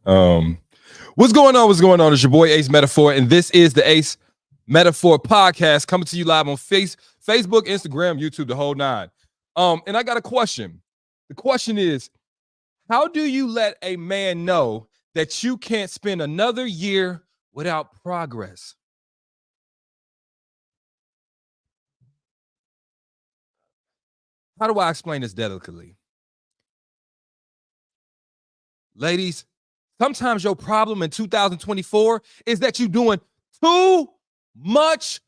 Um, what's going on? What's going on? It's your boy Ace Metaphor, and this is the Ace Metaphor podcast coming to you live on Facebook, Instagram, YouTube, the whole nine. And I got a question. The question is, how do you let a man know that you can't spend another year without progress? How do I explain this delicately? Ladies, sometimes your problem in 2024 is that you're doing too much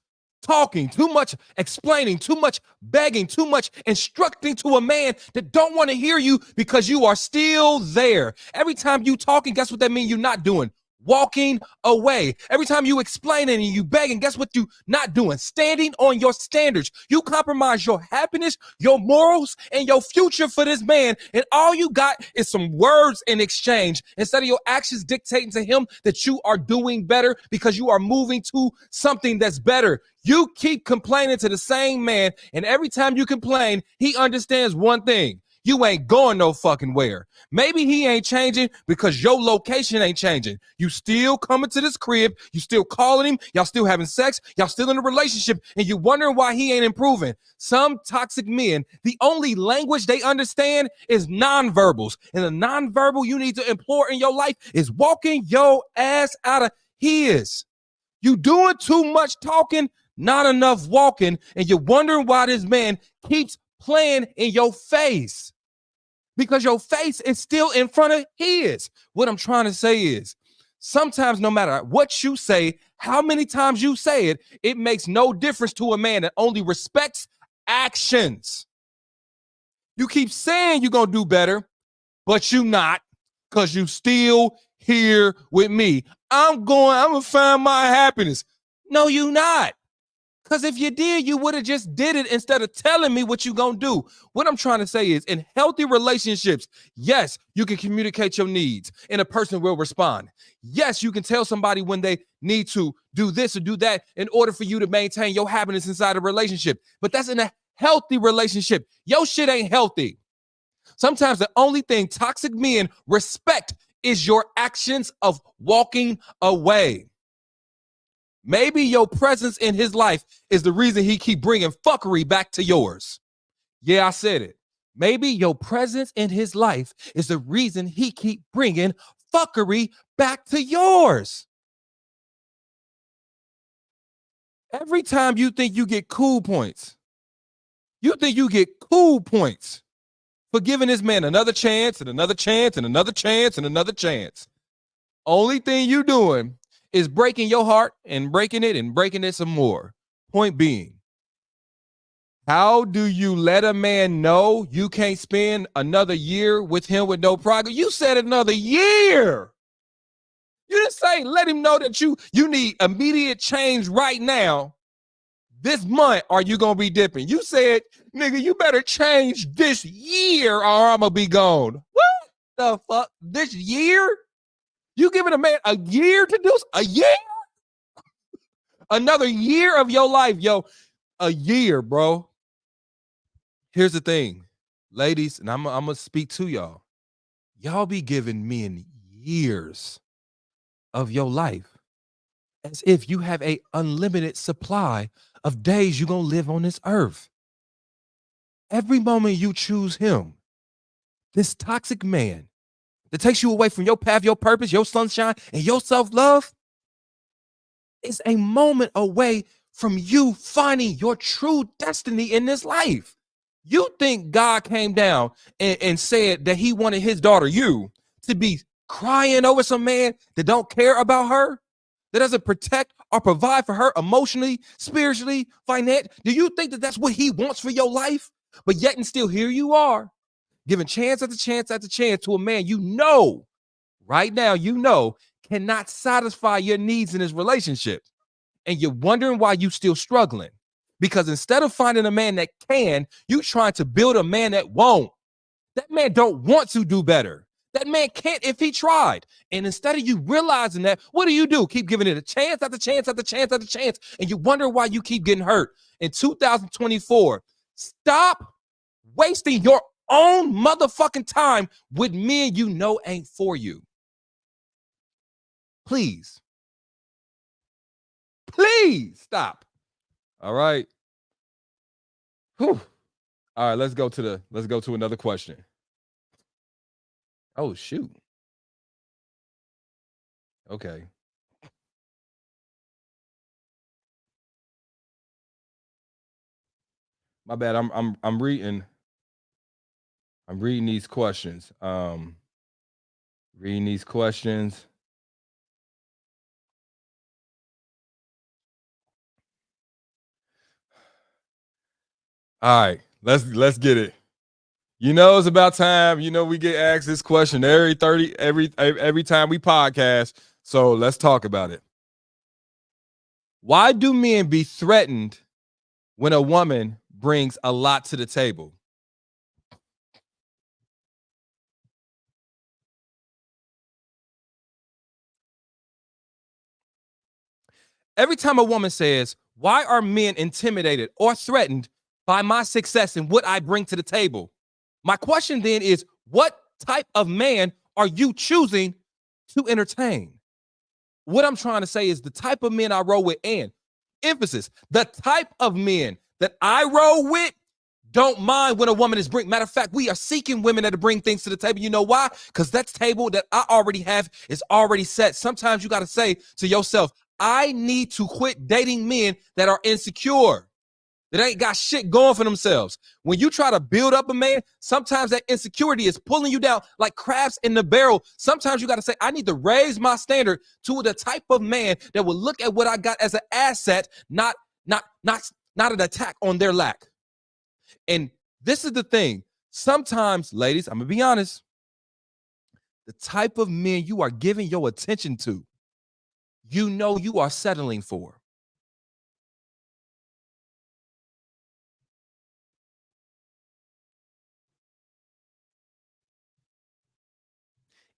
talking, too much explaining, too much begging, too much instructing to a man that don't want to hear you because you are still there. Every time you talking, guess what that means you're not doing? Walking away. Every time you explaining and you begging, guess what you not doing? Standing on your standards. You compromise your happiness, your morals, and your future for this man, and all you got is some words in exchange instead of your actions dictating to him that you are doing better because you are moving to something that's better. You keep complaining to the same man, and every time you complain, he understands one thing. You ain't going no fucking where. Maybe he ain't changing because your location ain't changing. You still coming to this crib. You still calling him. Y'all still having sex. Y'all still in a relationship. And you wondering why he ain't improving. Some toxic men, the only language they understand is nonverbals. And the nonverbal you need to employ in your life is walking your ass out of his. You doing too much talking, not enough walking. And you're wondering why this man keeps playing in your face. Because your face is still in front of his. What I'm trying to say is, sometimes no matter what you say, how many times you say it, it makes no difference to a man that only respects actions. You keep saying you're going to do better, but you not, because you still here with me. I'm going to find my happiness. No, you not. Because if you did, you would have just did it instead of telling me what you're going to do. What I'm trying to say is, in healthy relationships, yes, you can communicate your needs and a person will respond. Yes, you can tell somebody when they need to do this or do that in order for you to maintain your happiness inside a relationship. But that's in a healthy relationship. Your shit ain't healthy. Sometimes the only thing toxic men respect is your actions of walking away. Maybe your presence in his life is the reason he keep bringing fuckery back to yours. Yeah, I said it. Maybe your presence in his life is the reason he keep bringing fuckery back to yours. Every time you think you get cool points, for giving this man another chance and another chance and another chance and another chance. Only thing you doing is breaking your heart and breaking it some more. Point being, how do you let a man know you can't spend another year with him with no progress? You said another year. You didn't say let him know that you need immediate change right now. This month, are you going to be dipping? You said, nigga, you better change this year or I'm going to be gone. What the fuck? This year? You giving a man a year to do a year? Another year of your life, yo. A year, bro. Here's the thing, ladies, and I'm going to speak to y'all. Y'all be giving men years of your life as if you have a unlimited supply of days you're going to live on this earth. Every moment you choose him, this toxic man that takes you away from your path, your purpose, your sunshine, and your self-love is a moment away from you finding your true destiny in this life. You think God came down and said that he wanted his daughter, you, to be crying over some man that don't care about her, that doesn't protect or provide for her emotionally, spiritually, financially? Do you think that that's what he wants for your life? But yet and still here you are, giving chance after chance after chance to a man you know, right now, you know, cannot satisfy your needs in his relationship. And you're wondering why you still struggling. Because instead of finding a man that can, you trying to build a man that won't. That man don't want to do better. That man can't if he tried. And instead of you realizing that, what do? Keep giving it a chance after chance after chance after chance. And you wonder why you keep getting hurt. In 2024, stop wasting your own motherfucking time with men you know ain't for you. Please stop. All right. Whew. All right, let's go to another question. Oh shoot. Okay. My bad. I'm reading these questions. Reading these questions. All right, let's get it. You know it's about time. You know we get asked this question every time we podcast. So let's talk about it. Why do men be threatened when a woman brings a lot to the table? Every time a woman says, "Why are men intimidated or threatened by my success and what I bring to the table?" My question then is, what type of man are you choosing to entertain? What I'm trying to say is the type of men I roll with, and emphasis, the type of men that I roll with don't mind when a woman is bringing. Matter of fact, we are seeking women that bring things to the table. You know why? Because that table that I already have is already set. Sometimes you got to say to yourself, I need to quit dating men that are insecure, that ain't got shit going for themselves. When you try to build up a man, sometimes that insecurity is pulling you down like crabs in the barrel. Sometimes you got to say, I need to raise my standard to the type of man that will look at what I got as an asset, not an attack on their lack. And this is the thing. Sometimes, ladies, I'm gonna be honest, the type of men you are giving your attention to, you know you are settling for.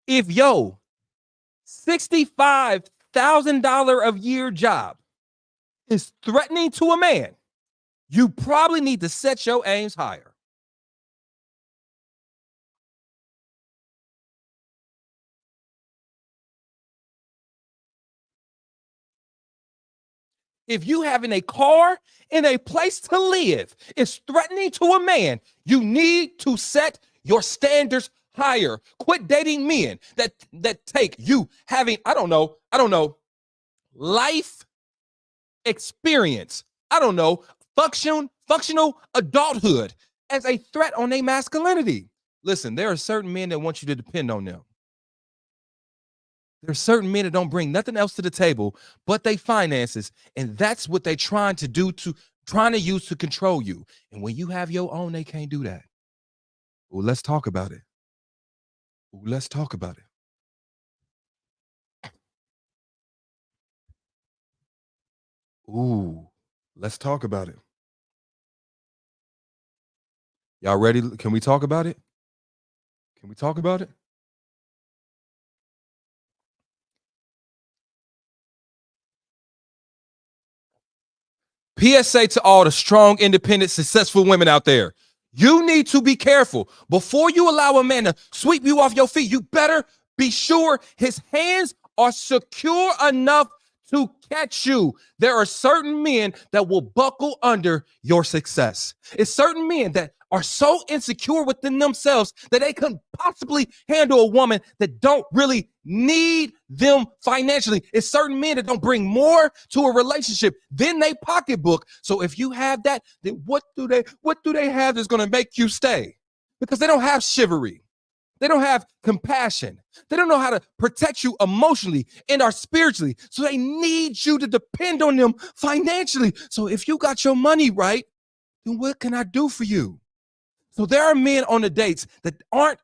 If yo $65,000 a year job is threatening to a man, you probably need to set your aims higher. If you having a car and a place to live is threatening to a man, you need to set your standards higher. Quit dating men that take you having, I don't know, life experience, functional adulthood as a threat on their masculinity. Listen, there are certain men that want you to depend on them. There's certain men that don't bring nothing else to the table but they finances, and that's what they're trying to use to control you. And when you have your own, they can't do that. Well, let's talk about it. Let's talk about it. Ooh, let's talk about it. Y'all ready? Can we talk about it? Can we talk about it? PSA to all the strong, independent, successful women out there. You need to be careful. Before you allow a man to sweep you off your feet, you better be sure his hands are secure enough to catch you. There are certain men that will buckle under your success. It's certain men that are so insecure within themselves that they couldn't possibly handle a woman that don't really need them financially. It's certain men that don't bring more to a relationship than they pocketbook. So if you have that, then what do they have that's going to make you stay? Because they don't have chivalry. They don't have compassion. They don't know how to protect you emotionally and or spiritually. So they need you to depend on them financially. So if you got your money right, then what can I do for you? So there are men on the dates that aren't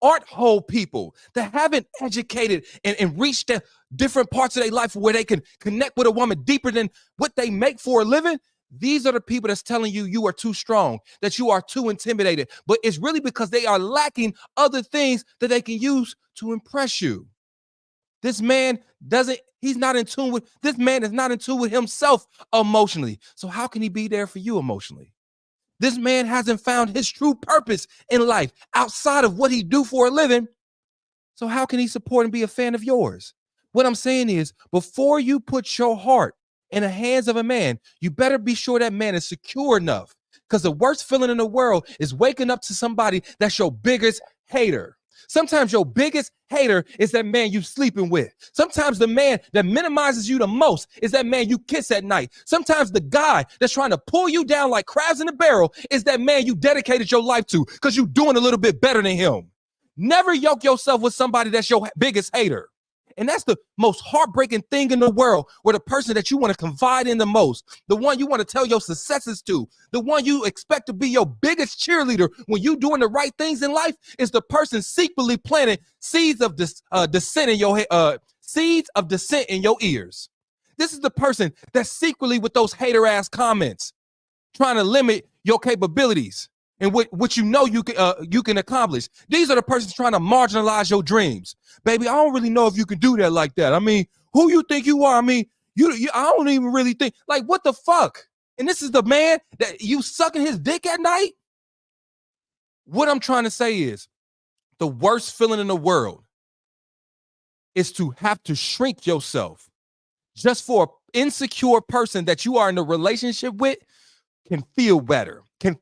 whole people, that haven't educated and reached the different parts of their life where they can connect with a woman deeper than what they make for a living. These are the people that's telling you you are too strong, that you are too intimidated. But it's really because they are lacking other things that they can use to impress you. This man he's not in tune with, this man is not in tune with himself emotionally. So how can he be there for you emotionally? This man hasn't found his true purpose in life outside of what he do for a living. So how can he support and be a fan of yours? What I'm saying is, before you put your heart in the hands of a man, you better be sure that man is secure enough. Because the worst feeling in the world is waking up to somebody that's your biggest hater. Sometimes your biggest hater is that man you sleeping with. Sometimes the man that minimizes you the most is that man you kiss at night. Sometimes the guy that's trying to pull you down like crabs in a barrel is that man you dedicated your life to because you're doing a little bit better than him. Never yoke yourself with somebody that's your biggest hater. And that's the most heartbreaking thing in the world, where the person that you want to confide in the most, the one you want to tell your successes to, the one you expect to be your biggest cheerleader when you doing the right things in life, is the person secretly planting seeds of dissent in your seeds of dissent in your ears. This is the person that's secretly with those hater ass comments, trying to limit your capabilities and what you know you can accomplish. These are the persons trying to marginalize your dreams. Baby, I don't really know if you can do that like that. I mean, who you think you are? I mean, I don't even really think, like, what the fuck? And this is the man that you sucking his dick at night? What I'm trying to say is, the worst feeling in the world is to have to shrink yourself just for an insecure person that you are in a relationship with. Can feel better, can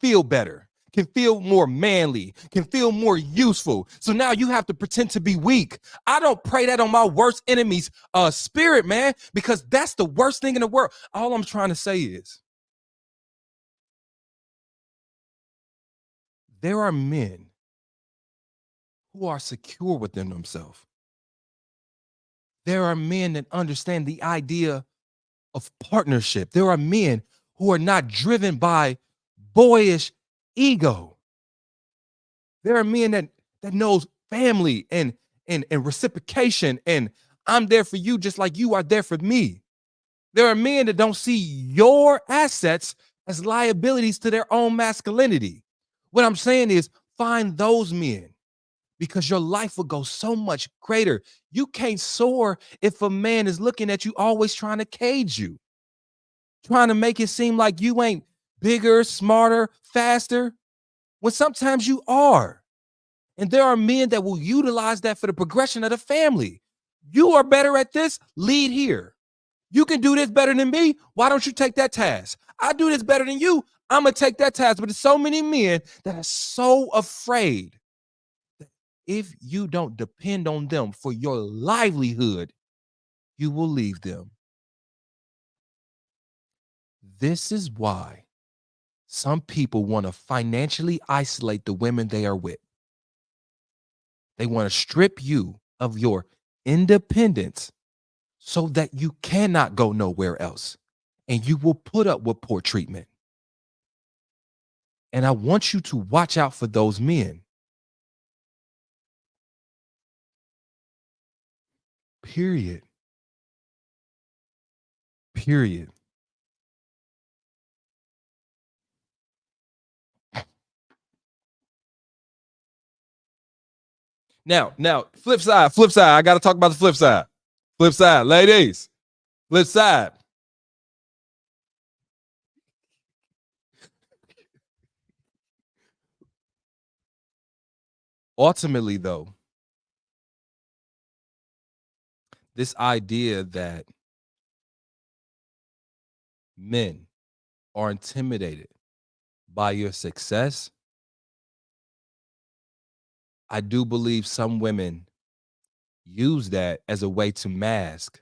feel more manly, can feel more useful. So now you have to pretend to be weak. I don't pray that on my worst enemy's spirit, man, because that's the worst thing in the world. All I'm trying to say is, there are men who are secure within themselves. There are men that understand the idea of partnership. There are men who are not driven by boyish ego. There are men that knows family and reciprocation, and I'm there for you just like you are there for me. There are men that don't see your assets as liabilities to their own masculinity. What I'm saying is, find those men, because your life will go so much greater. You can't soar if a man is looking at you always trying to cage you, trying to make it seem like you ain't bigger, smarter, faster, when sometimes you are. And there are men that will utilize that for the progression of the family. You are better at this, lead here. You can do this better than me. Why don't you take that task? I do this better than you. I'm going to take that task. But there's so many men that are so afraid that if you don't depend on them for your livelihood, you will leave them. This is why some people want to financially isolate the women they are with. They want to strip you of your independence so that you cannot go nowhere else, and you will put up with poor treatment. And I want you to watch out for those men. Period. Period. Now, flip side. I got to talk about the flip side. Flip side, ladies. Flip side. Ultimately, though, this idea that men are intimidated by your success, I do believe some women use that as a way to mask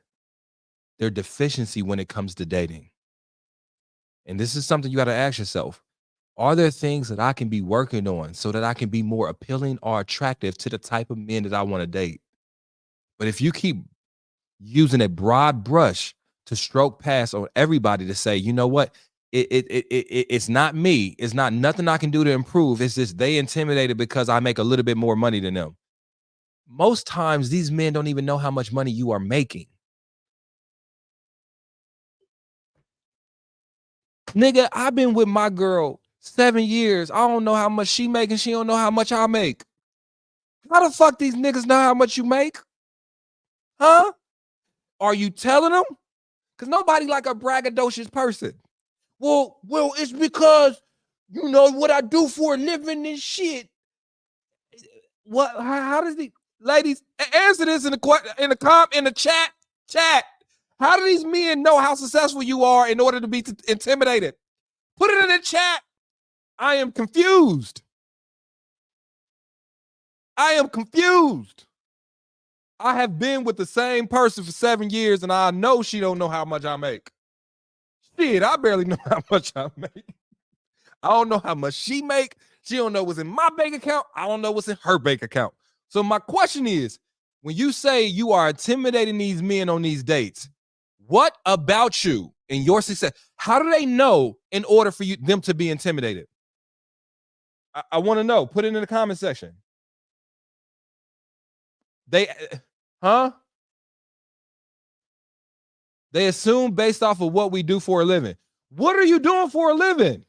their deficiency when it comes to dating. And this is something you got to ask yourself. Are there things that I can be working on so that I can be more appealing or attractive to the type of men that I want to date? But if you keep using a broad brush to stroke past on everybody to say, you know what, it's not me. It's not nothing I can do to improve. It's just they intimidated because I make a little bit more money than them. Most times these men don't even know how much money you are making. Nigga, I've been with my girl 7 years. I don't know how much she making. She don't know how much I make. How the fuck these niggas know how much you make? Huh? Are you telling them? Because nobody like a braggadocious person. Well, it's because, you know, what I do for a living and shit. What? How does the ladies answer this in the chat? Chat. How do these men know how successful you are in order to be intimidated? Put it in the chat. I am confused. I am confused. I have been with the same person for 7 years, and I know she don't know how much I make. Shit, I barely know how much I make. I don't know how much she make. She don't know what's in my bank account. I don't know what's in her bank account. So my question is, when you say you are intimidating these men on these dates, what about you and your success? How do they know in order for them to be intimidated? I want to know. Put it in the comment section. They assume based off of what we do for a living. What are you doing for a living?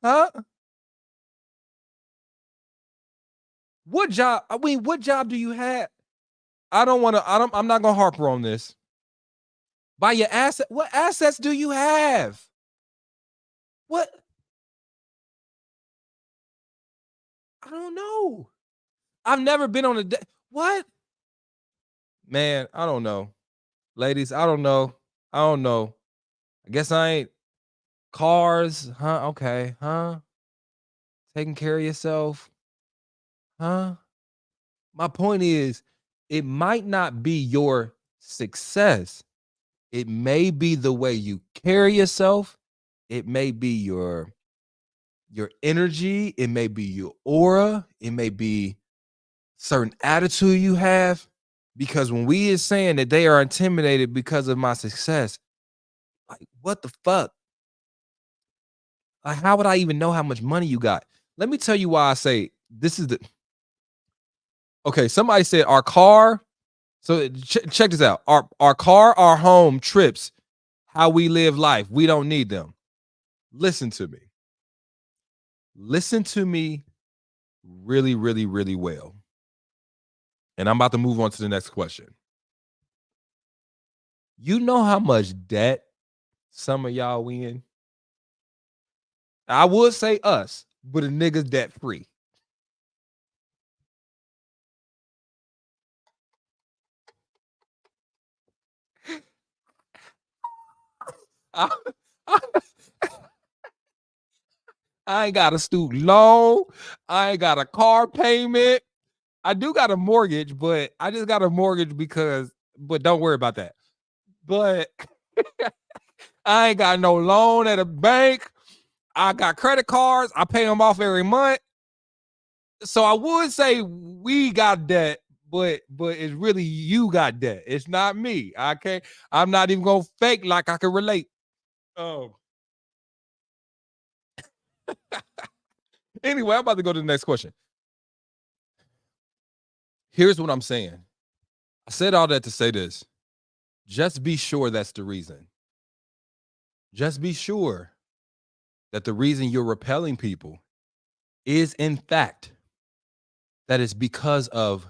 Huh? What job? I mean, what job do you have? I'm not gonna harper on this. By your asset, what assets do you have? What? I don't know. I've never been on a date. What? Man, I don't know. Ladies, I don't know. I don't know. I guess I ain't cars, huh? Okay, huh? Taking care of yourself, huh? My point is, it might not be your success. It may be the way you carry yourself. It may be your energy. It may be your aura. It may be certain attitude you have. Because when we is saying that they are intimidated because of my success, like what the fuck? Like, how would I even know how much money you got? Let me tell you why I say this is the okay. Somebody said our car. So check this out. Our car, our home trips, how we live life. We don't need them. Listen to me. Listen to me really, really, really well. And I'm about to move on to the next question. You know how much debt some of y'all win? I would say us, but a nigga's debt free. I ain't got a student loan. I ain't got a car payment. I do got a mortgage, but I just got a mortgage but don't worry about that. But I ain't got no loan at a bank. I got credit cards. I pay them off every month. So I would say we got debt, but it's really you got debt. It's not me. I'm not even gonna fake like I can relate. Oh. Anyway, I'm about to go to the next question. Here's what I'm saying. I said all that to say this. Just be sure that's the reason. Just be sure that the reason you're repelling people is in fact that it's because of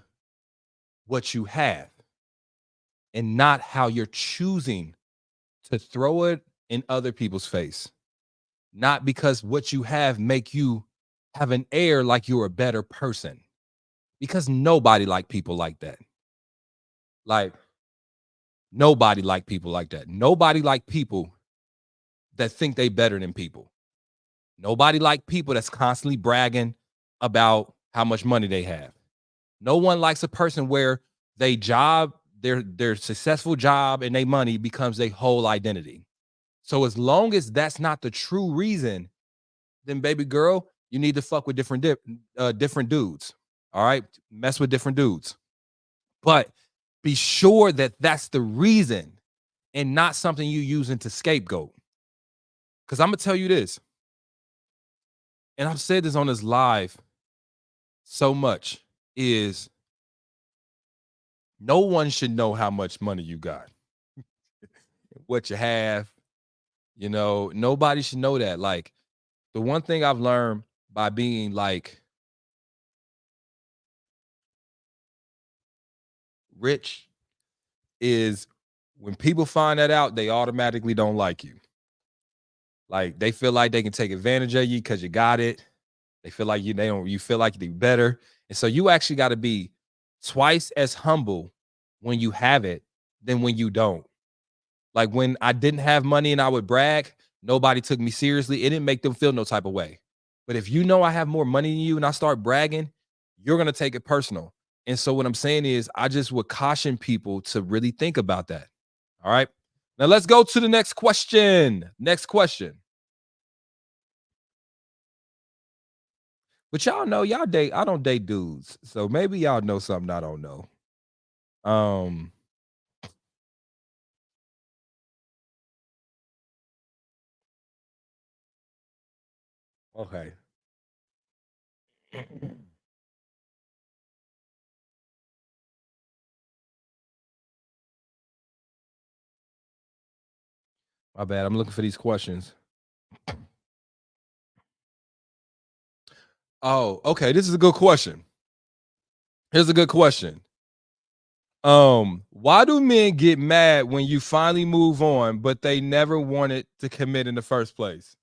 what you have and not how you're choosing to throw it in other people's face. Not because what you have make you have an air like you're a better person. Because nobody like people like that. Like nobody like people like that. Nobody like people that think they better than people. Nobody like people that's constantly bragging about how much money they have. No one likes a person where they job, their successful job and their money becomes their whole identity. So as long as that's not the true reason, then baby girl, you need to fuck with different dudes. All right, mess with different dudes, but be sure that that's the reason and not something you using to scapegoat. Because I'm gonna tell you this, and I've said this on this live so much, is no one should know how much money you got, what you have. You know, nobody should know that. Like, the one thing I've learned by being like rich is when people find that out, they automatically don't like you. Like, they feel like they can take advantage of you because you got it. They feel like you feel like they're better. And so you actually got to be twice as humble when you have it than when you don't. Like when I didn't have money and I would brag, nobody took me seriously. It didn't make them feel no type of way. But if you know I have more money than you and I start bragging, you're going to take it personal. And so what I'm saying is I just would caution people to really think about that. All right. Now let's go to the next question. Next question. But y'all know y'all date. I don't date dudes. So maybe y'all know something I don't know. Um okay. My bad. I'm looking for these questions. Oh, okay. This is a good question. Here's a good question. Why do men get mad when you finally move on, but they never wanted to commit in the first place?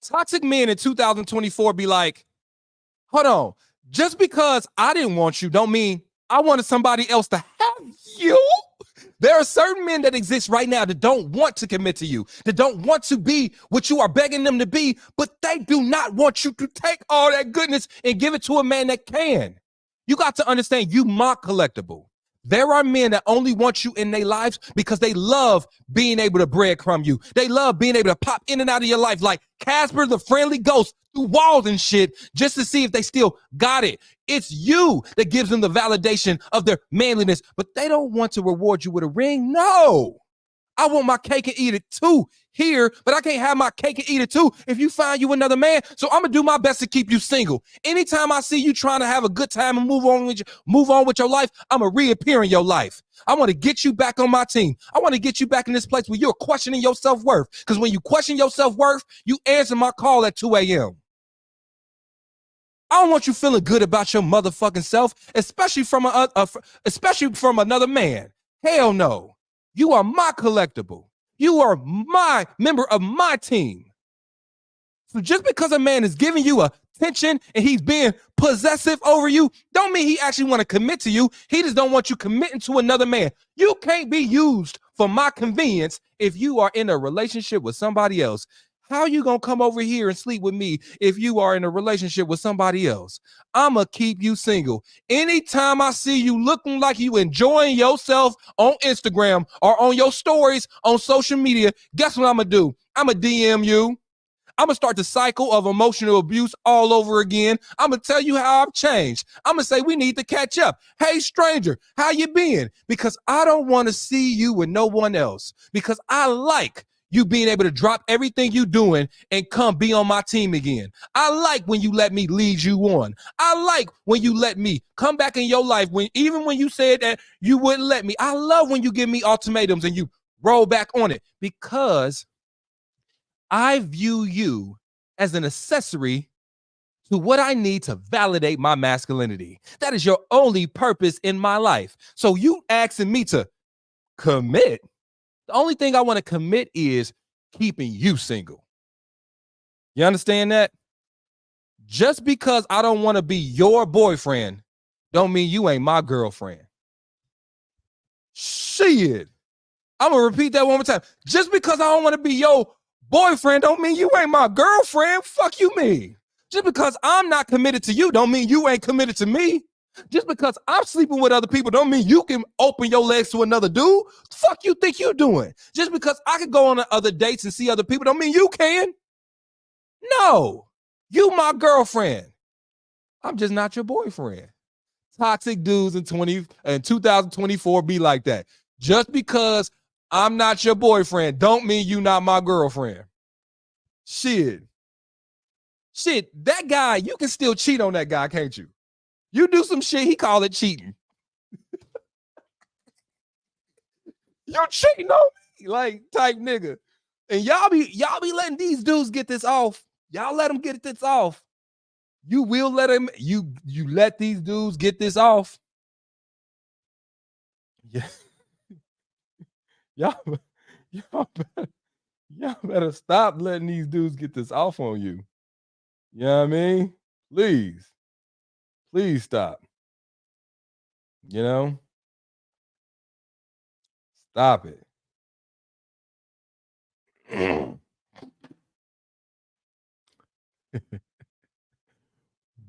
Toxic men in 2024 be like, hold on, just because I didn't want you, don't mean I wanted somebody else to have you. There are certain men that exist right now that don't want to commit to you, that don't want to be what you are begging them to be, but they do not want you to take all that goodness and give it to a man that can. You got to understand, you mock collectible. There are men that only want you in their lives because they love being able to breadcrumb you. They love being able to pop in and out of your life like Casper the Friendly Ghost through walls and shit just to see if they still got it. It's you that gives them the validation of their manliness, but they don't want to reward you with a ring. No. I want my cake and eat it too here, but I can't have my cake and eat it too if you find you another man. So I'm gonna do my best to keep you single. Anytime I see you trying to have a good time and move on with your life, I'm gonna reappear in your life. I want to get you back on my team. I want to get you back in this place where you're questioning your self-worth. Because when you question your self-worth, you answer my call at 2 a.m. I don't want you feeling good about your motherfucking self, especially from another man. Hell no. You are my collectible. You are my member of my team. So just because a man is giving you attention and he's being possessive over you, don't mean he actually want to commit to you. He just don't want you committing to another man. You can't be used for my convenience if you are in a relationship with somebody else. How you gonna come over here and sleep with me if you are in a relationship with somebody else? I'ma keep you single. Anytime I see you looking like you enjoying yourself on Instagram or on your stories on social media, guess what I'ma do? I'ma DM you. I'm gonna start the cycle of emotional abuse all over again. I'm gonna tell you how I've changed. I'm gonna say we need to catch up. Hey, stranger, how you been? Because I don't want to see you with no one else. Because I like you being able to drop everything you doing and come be on my team again. I like when you let me lead you on. I like when you let me come back in your life even when you said that you wouldn't let me. I love when you give me ultimatums and you roll back on it because I view you as an accessory to what I need to validate my masculinity. That is your only purpose in my life. So you asking me to commit. The only thing I want to commit is keeping you single. You understand that? Just because I don't want to be your boyfriend, don't mean you ain't my girlfriend. Shit. I'm going to repeat that one more time. Just because I don't want to be your boyfriend, don't mean you ain't my girlfriend. Fuck you mean. Just because I'm not committed to you, don't mean you ain't committed to me. Just because I'm sleeping with other people don't mean you can open your legs to another dude. The fuck you think you're doing? Just because I can go on other dates and see other people don't mean you can. No, you my girlfriend. I'm just not your boyfriend. Toxic dudes in 2024 be like that. Just because I'm not your boyfriend don't mean you not my girlfriend. Shit, that guy, you can still cheat on that guy, can't you? You do some shit, he call it cheating. You're cheating on me, like type nigga. And y'all be letting these dudes get this off. Y'all let them get this off. You will let them, you let these dudes get this off. Yeah. Y'all, y'all better, y'all better stop letting these dudes get this off on you. You know what I mean? Please, please stop. You know, stop it.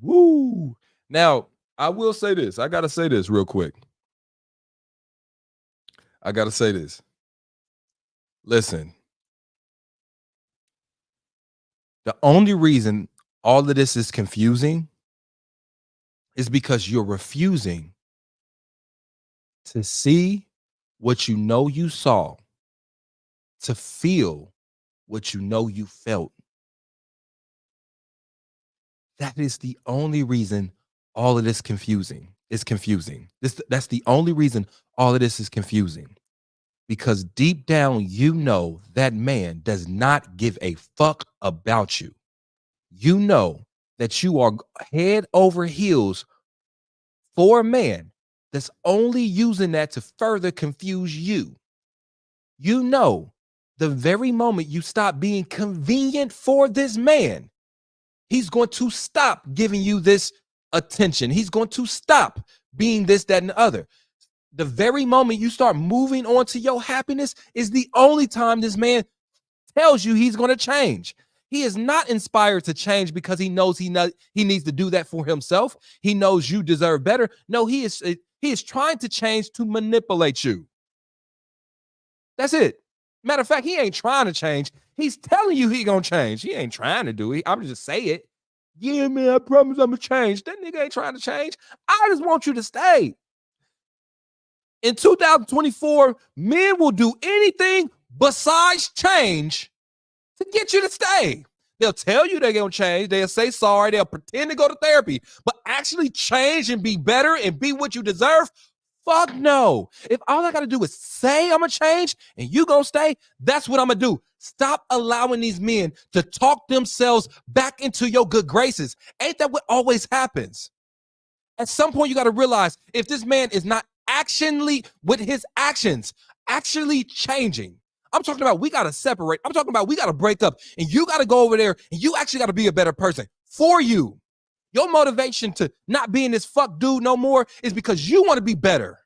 Woo. Now, I will say this. I got to say this real quick. I got to say this. Listen, the only reason all of this is confusing is because you're refusing to see what you know you saw, to feel what you know you felt. That is the only reason all of this confusing is confusing. That's the only reason all of this is confusing. Because deep down, you know that man does not give a fuck about you. You know that you are head over heels for a man that's only using that to further confuse you. You know, the very moment you stop being convenient for this man, he's going to stop giving you this attention. He's going to stop being this, that, and the other. The very moment you start moving on to your happiness is the only time this man tells you he's going to change. He is not inspired to change because he knows he needs to do that for himself. He knows you deserve better. No, he is trying to change to manipulate you. That's it. Matter of fact, he ain't trying to change. He's telling you he gonna change. He ain't trying to do it. I'm just say it. Yeah, man, I promise I'm gonna change. That nigga ain't trying to change. I just want you to stay. In 2024, men will do anything besides change to get you to stay. They'll tell you they're gonna change. They'll say sorry. They'll pretend to go to therapy, but actually change and be better and be what you deserve. Fuck no. If all I gotta do is say I'm gonna change and you gonna stay, that's what I'm gonna do. Stop allowing these men to talk themselves back into your good graces. Ain't that what always happens? At some point, you gotta realize if this man is not actionally with his actions, actually changing. I'm talking about we gotta separate. I'm talking about we gotta break up and you gotta go over there and you actually gotta be a better person for you. Your motivation to not being this fuck dude no more is because you want to be better.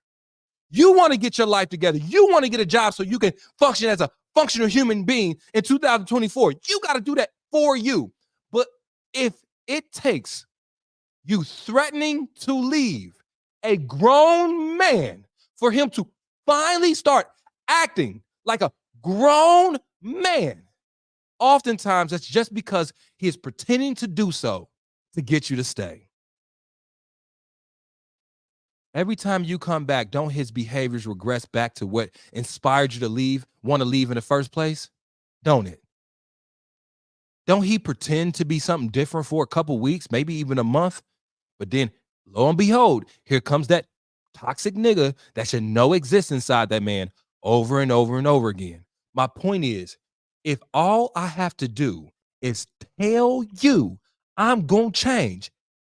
You want to get your life together. You want to get a job so you can function as a functional human being in 2024. You got to do that for you. But if it takes you threatening to leave a grown man for him to finally start acting like a grown man, oftentimes that's just because he is pretending to do so to get you to stay. Every time you come back, don't his behaviors regress back to what inspired you to leave, want to leave in the first place? Don't it? Don't he pretend to be something different for a couple weeks, maybe even a month? But then, lo and behold, here comes that toxic nigga that should know exists inside that man over and over and over again. My point is, if all I have to do is tell you I'm going to change,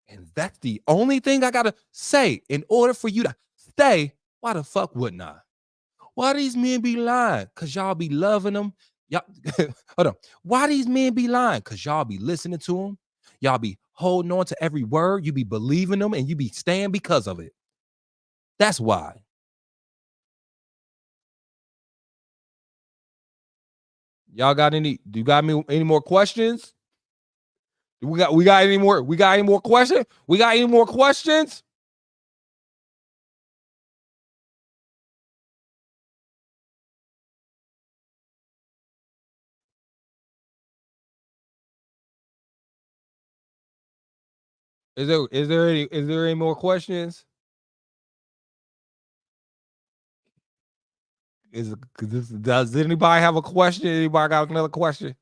and that's the only thing I got to say in order for you to stay, why the fuck wouldn't I? Why these men be lying? Because y'all be loving them. Y'all, hold on. Why these men be lying? Because y'all be listening to them. Y'all be holding on to every word. You be believing them and you be staying because of it. That's why. Y'all got any? Do you got me any more questions? We got any more? We got any more questions? We got any more questions? Is there any more questions? Does anybody have a question? Anybody got another question?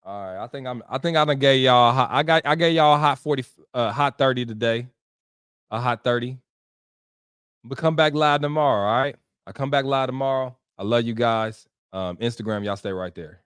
All right, I think I done gave y'all I gave y'all a hot 40 hot 30 today. A hot 30. But come back live tomorrow, all right? I come back live tomorrow. I love you guys. Instagram, y'all stay right there.